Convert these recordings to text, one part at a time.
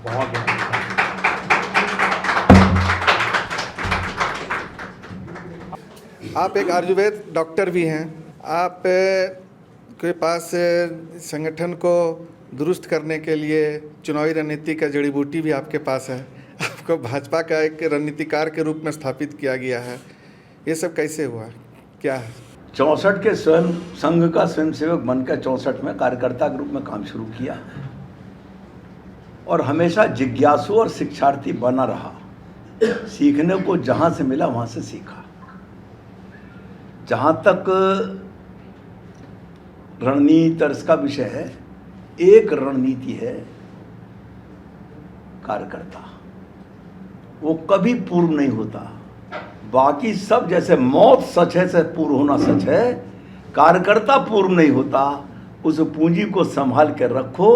बहुत आप एक आयुर्वेद डॉक्टर भी हैं। आप के पास संगठन को दुरुस्त करने के लिए चुनावी रणनीति का जड़ी बूटी भी आपके पास है। आपको भाजपा का एक रणनीतिकार के रूप में स्थापित किया गया है। ये सब कैसे हुआ, क्या है? 64 के स्वयं संघ का स्वयंसेवक बनकर 64 में कार्यकर्ता के रूप में काम शुरू किया और हमेशा जिज्ञासु और शिक्षार्थी बना रहा। सीखने को जहाँ से मिला वहाँ से सीखा। जहाँ तक रणनीति तर्ज का विषय है, एक रणनीति है कार्यकर्ता, वो कभी पूर्व नहीं होता। बाकी सब जैसे मौत सच है से पूर्व होना सच है, कार्यकर्ता पूर्व नहीं होता। उस पूंजी को संभाल कर रखो,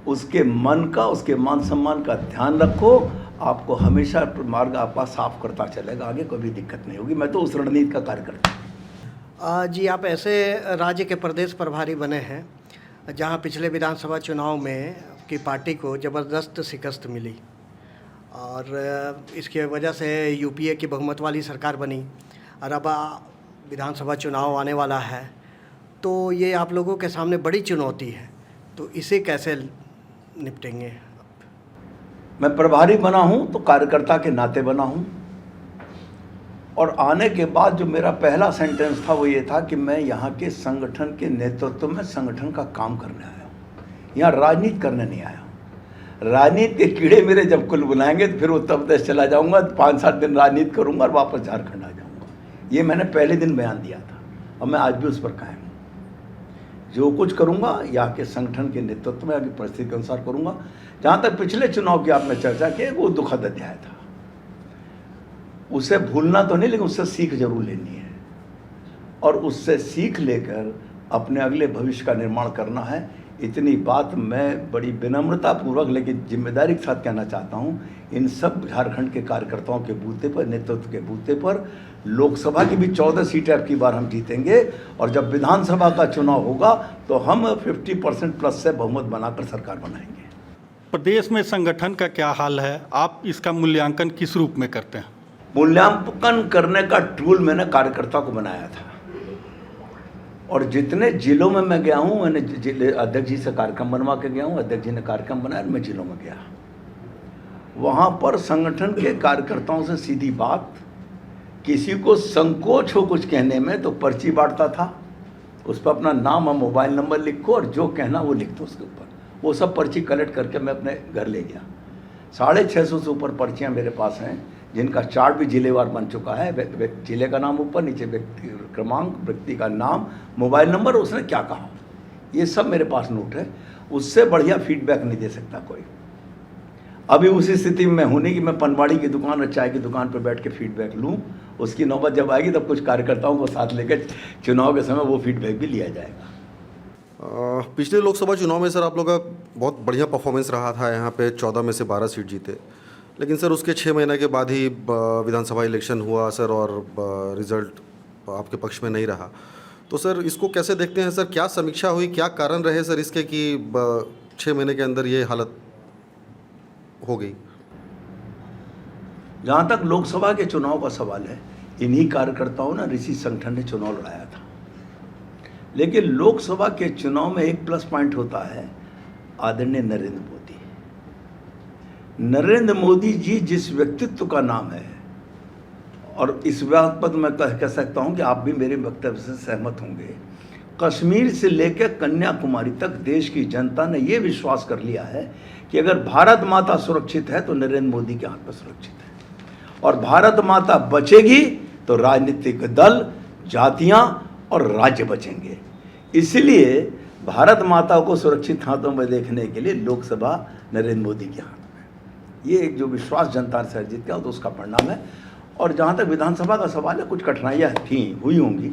उसके मन का, उसके मान सम्मान का ध्यान रखो, आपको हमेशा मार्ग आपका साफ करता चलेगा, आगे कोई दिक्कत नहीं होगी। मैं तो उस रणनीति का कार्यकर्ता हूँ। जी, आप ऐसे राज्य के प्रदेश प्रभारी बने हैं जहां पिछले विधानसभा चुनाव में की पार्टी को ज़बरदस्त शिकस्त मिली और इसके वजह से यूपीए की बहुमत वाली सरकार बनी और अब विधानसभा चुनाव आने वाला है, तो ये आप लोगों के सामने बड़ी चुनौती है, तो इसे कैसे निपटेंगे? मैं प्रभारी बना हूँ तो कार्यकर्ता के नाते बना हूँ और आने के बाद जो मेरा पहला सेंटेंस था वो ये था कि मैं यहाँ के संगठन के नेतृत्व में संगठन का काम करने आया हूँ, यहाँ राजनीति करने नहीं आया हूँ। राजनीति के कीड़े मेरे जब कुल बुलाएंगे तो फिर उत्तर प्रदेश चला जाऊँगा, 5-7 दिन राजनीति करूँगा और वापस झारखंड आ जाऊँगा। ये मैंने पहले दिन बयान दिया था और मैं आज भी उस पर कायम हूँ। जो कुछ करूँगा यहाँ के संगठन के नेतृत्व में, आगे परिस्थिति के अनुसार करूँगा। जहाँ तक पिछले चुनाव की आपने चर्चा की, वो दुखद अध्याय था, उसे भूलना तो नहीं, लेकिन उससे सीख जरूर लेनी है और उससे सीख लेकर अपने अगले भविष्य का निर्माण करना है। इतनी बात मैं बड़ी विनम्रता पूर्वक लेकिन जिम्मेदारी के साथ कहना चाहता हूँ। इन सब झारखंड के कार्यकर्ताओं के बूते पर, नेतृत्व के बूते पर, लोकसभा की भी 14 सीटें अब की बार हम जीतेंगे और जब विधानसभा का चुनाव होगा तो हम 50% प्लस से बहुमत बनाकर सरकार बनाएंगे। प्रदेश में संगठन का क्या हाल है, आप इसका मूल्यांकन किस रूप में करते हैं? मूल्यांकन करने का टूल मैंने कार्यकर्ता को बनाया था और जितने जिलों में मैं गया हूँ, मैंने जिले अध्यक्ष जी से कार्यक्रम बनवा के गया हूँ, अध्यक्ष जी ने कार्यक्रम बनाया, मैं जिलों में गया। वहाँ पर संगठन के कार्यकर्ताओं से सीधी बात, किसी को संकोच हो कुछ कहने में तो पर्ची बांटता था, उस पर अपना नाम और मोबाइल नंबर लिखो और जो कहना वो लिख दो उसके ऊपर। वो सब पर्ची कलेक्ट करके मैं अपने घर ले गया। 650 से ऊपर पर्चियाँ मेरे पास हैं जिनका चार्ट भी जिलेवार बन चुका है। जिले का नाम ऊपर, नीचे व्यक्ति क्रमांक, व्यक्ति का नाम, मोबाइल नंबर, उसने क्या कहा, ये सब मेरे पास नोट है। उससे बढ़िया फीडबैक नहीं दे सकता कोई। अभी उसी स्थिति में मैं हूँ नहीं कि मैं पनवाड़ी की दुकान और चाय की दुकान पर बैठ के फीडबैक लूँ। उसकी नौबत जब आएगी तब कुछ कार्यकर्ताओं को साथ लेकर चुनाव के समय वो फीडबैक भी लिया जाएगा। पिछले लोकसभा चुनाव में सर आप लोग का बहुत बढ़िया परफॉर्मेंस रहा था, यहाँ पे 14 में से 12 सीट जीते, लेकिन सर उसके 6 महीने के बाद ही विधानसभा इलेक्शन हुआ सर और रिज़ल्ट आपके पक्ष में नहीं रहा। तो सर इसको कैसे देखते हैं सर, क्या समीक्षा हुई, क्या कारण रहे सर इसके कि 6 महीने के अंदर ये हालत हो गई? जहाँ तक लोकसभा के चुनाव का सवाल है, इन्हीं कार्यकर्ताओं ने, ऋषि संगठन ने चुनाव लड़ाया था। लेकिन लोकसभा के चुनाव में एक प्लस पॉइंट होता है, आदरणीय नरेंद्र मोदी। नरेंद्र मोदी जी जिस व्यक्तित्व का नाम है, और इस बात पर मैं कह सकता हूं कि आप भी मेरे वक्तव्य से सहमत होंगे, कश्मीर से लेकर कन्याकुमारी तक देश की जनता ने यह विश्वास कर लिया है कि अगर भारत माता सुरक्षित है तो नरेंद्र मोदी के हाथ में सुरक्षित है, और भारत माता बचेगी तो राजनीतिक दल, जातियां और राज्य बचेंगे। इसलिए भारत माता को सुरक्षित हाथों में देखने के लिए लोकसभा नरेंद्र मोदी के हाथ में, ये एक जो विश्वास जनता ने अर्जित किया तो उसका परिणाम है। और जहाँ तक विधानसभा का सवाल है, कुछ कठिनाइयाँ हुई होंगी,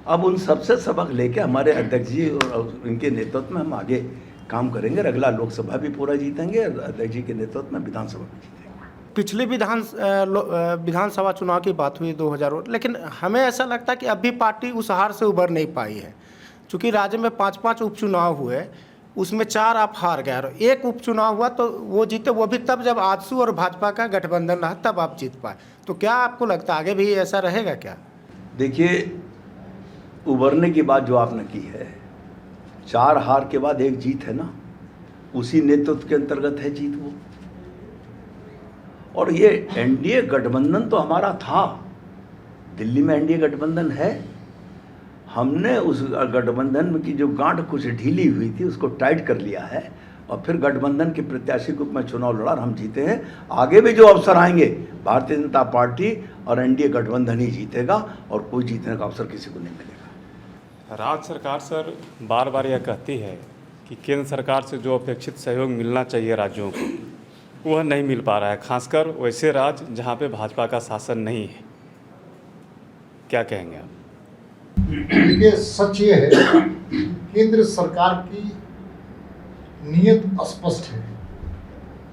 अब उन सबसे सबक लेके हमारे अध्यक्ष जी और इनके नेतृत्व में हम आगे काम करेंगे। अगला लोकसभा भी पूरा जीतेंगे, अध्यक्ष जी के नेतृत्व में विधानसभा भी जीतेंगे। पिछले विधानसभा चुनाव की बात हुई 2000, लेकिन हमें ऐसा लगता है कि अभी पार्टी उस हार से उबर नहीं पाई है। चूँकि राज्य में 5-5 उपचुनाव हुए, उसमें 4 आप हार गए, और एक उपचुनाव हुआ तो वो जीते, वो भी तब जब आजसू और भाजपा का गठबंधन रहा, तब आप जीत पाए। तो क्या आपको लगता है आगे भी ऐसा रहेगा क्या? देखिए, उभरने की बात जो आपने की है, 4 हार के बाद 1 जीत है ना, उसी नेतृत्व के अंतर्गत है जीत वो। और ये एनडीए गठबंधन तो हमारा था, दिल्ली में एनडीए गठबंधन है। हमने उस गठबंधन की जो गांठ कुछ ढीली हुई थी उसको टाइट कर लिया है, और फिर गठबंधन के प्रत्याशी के रूप में चुनाव लड़ा और हम जीते हैं। आगे भी जो अवसर आएंगे, भारतीय जनता पार्टी और एनडीए गठबंधन ही जीतेगा, और कोई जीतने का अवसर किसी को नहीं मिलेगा। राज्य सरकार सर बार बार यह कहती है कि केंद्र सरकार से जो अपेक्षित सहयोग मिलना चाहिए राज्यों को, वह नहीं मिल पा रहा है, खासकर वैसे राज्य जहां पे भाजपा का शासन नहीं है। क्या कहेंगे आप? देखिए, सच ये है, केंद्र सरकार की नीयत स्पष्ट है।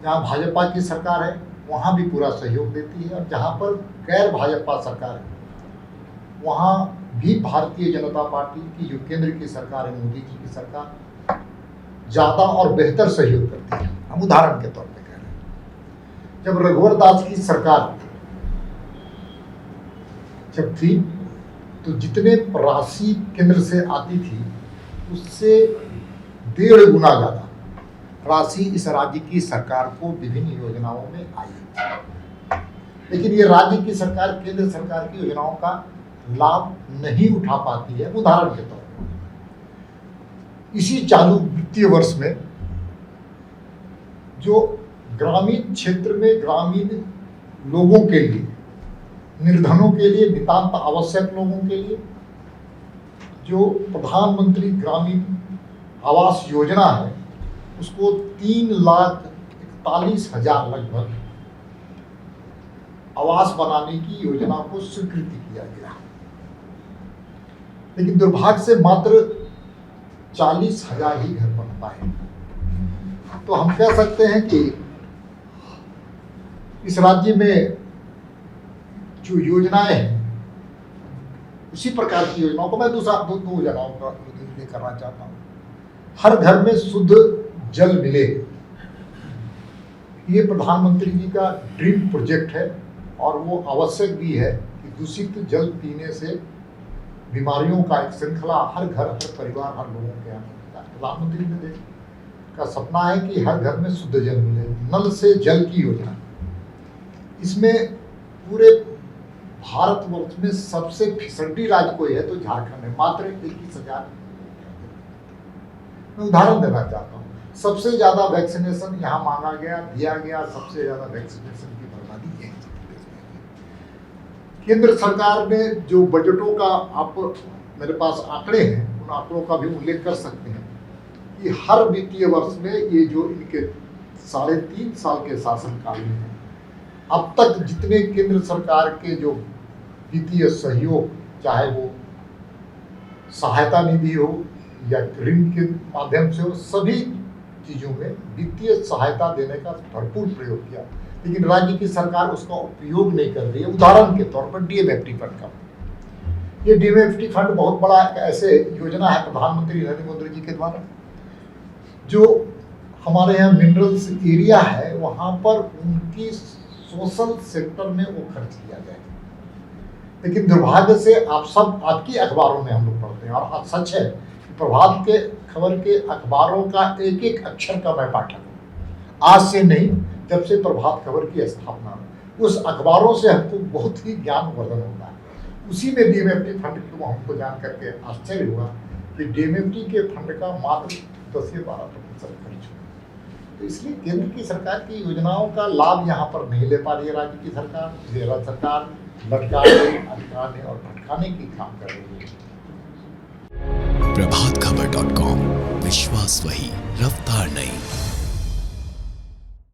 जहाँ भाजपा की सरकार है वहाँ भी पूरा सहयोग देती है, और जहाँ पर गैर भाजपा सरकार है वहाँ भी भारतीय जनता पार्टी की जो केंद्र की सरकार है, मोदी जी की सरकार, ज़्यादा और बेहतर सहयोग करती है। हम उदाहरण के तौर पे कह रहे हैं, जब रघुवर दास की सरकार जब थी तो जितने राशि केंद्र से आती थी उससे 1.5 गुना ज़्यादा राशि इस राज्य की सरकार को विभिन्न योजनाओं में आई। लेकिन ये राज्य की सरकार केंद्र सरकार की योजनाओं का लाभ नहीं उठा पाती है। उदाहरण के तौर पर इसी चालू वित्तीय वर्ष में जो ग्रामीण क्षेत्र में ग्रामीण लोगों के लिए, निर्धनों के लिए, नितांत आवश्यक लोगों के लिए जो प्रधानमंत्री ग्रामीण आवास योजना है, उसको 3,41,000 लगभग आवास बनाने की योजना को स्वीकृति किया गया। लेकिन दुर्भाग्य से मात्र 40,000 ही घर बन पाए। तो हम कह सकते हैं कि इस राज्य में जो योजनाएं हैं, उसी प्रकार की योजनाओं को मैं दो योजनाओं का उल्लेख करना चाहता हूँ। हर घर में शुद्ध जल मिले, ये प्रधानमंत्री जी का ड्रीम प्रोजेक्ट है, और वो आवश्यक भी है कि दूषित जल पीने से बीमारियों का एक श्रृंखला हर घर, हर परिवार, हर लोगों के यहाँ। प्रधानमंत्री जी का सपना है कि हर घर में शुद्ध जल मिले, नल से जल की योजना। इसमें पूरे भारतवर्ष में सबसे फिसड्डी राज्य कोई है तो झारखंड है, मात्र 21,000। मैं उदाहरण देना चाहता हूँ, सबसे ज्यादा वैक्सीनेशन यहाँ मांगा गया, दिया गया, सबसे ज्यादा वैक्सीनेशन की बर्बादी है। केंद्र सरकार ने जो बजटों का, आप मेरे पास आंकड़े हैं, उन आंकड़ों का भी उल्लेख कर सकते हैं कि हर वित्तीय वर्ष में ये जो इनके 3.5 साल के शासनकाल में है, अब तक जितने केंद्र सरकार के जो वित्तीय सहयोग, चाहे वो सहायता निधि हो या ऋण के माध्यम से हो, सभी चीज़ों में वित्तीय सहायता देने का भरपूर प्रयोग किया, लेकिन राज्य की सरकार उसका उपयोग नहीं कर रही है। उदाहरण के तौर पर डीएमएफटी फंड का, ये डीएमएफटी फंड बहुत बड़ा ऐसे योजना है प्रधानमंत्री नरेंद्र मोदी जी के द्वारा, जो हमारे यहाँ मिनरल्स एरिया है वहाँ पर उनकी सोशल सेक्टर में वो खर्च किया जाए। लेकिन दुर्भाग्य से आप सब आपकी अखबारों में हम लोग पढ़ते हैं, और सच है कि प्रभात के खबर के अखबारों का एक एक अक्षर का मैं पाठक हूँ। आज से नहीं, जब से प्रभात खबर की स्थापना हुई, उस अखबारों से हमको बहुत ही ज्ञानवर्धन होता है। उसी में डीएमएफटी फंड को हमको जान करके आश्चर्य हुआ कि डीएमएफटी के फंड का मात्र 10 से 12% खर्च हुआ। तो इसलिए केंद्र की सरकार की योजनाओं का लाभ यहाँ पर नहीं ले पा रही है राज्य की सरकार। राज्य सरकार लटकाने, अटकाने और भटकाने की काम कर रही है। प्रभातखबर.com, विश्वास वही, रफ्तार नहीं।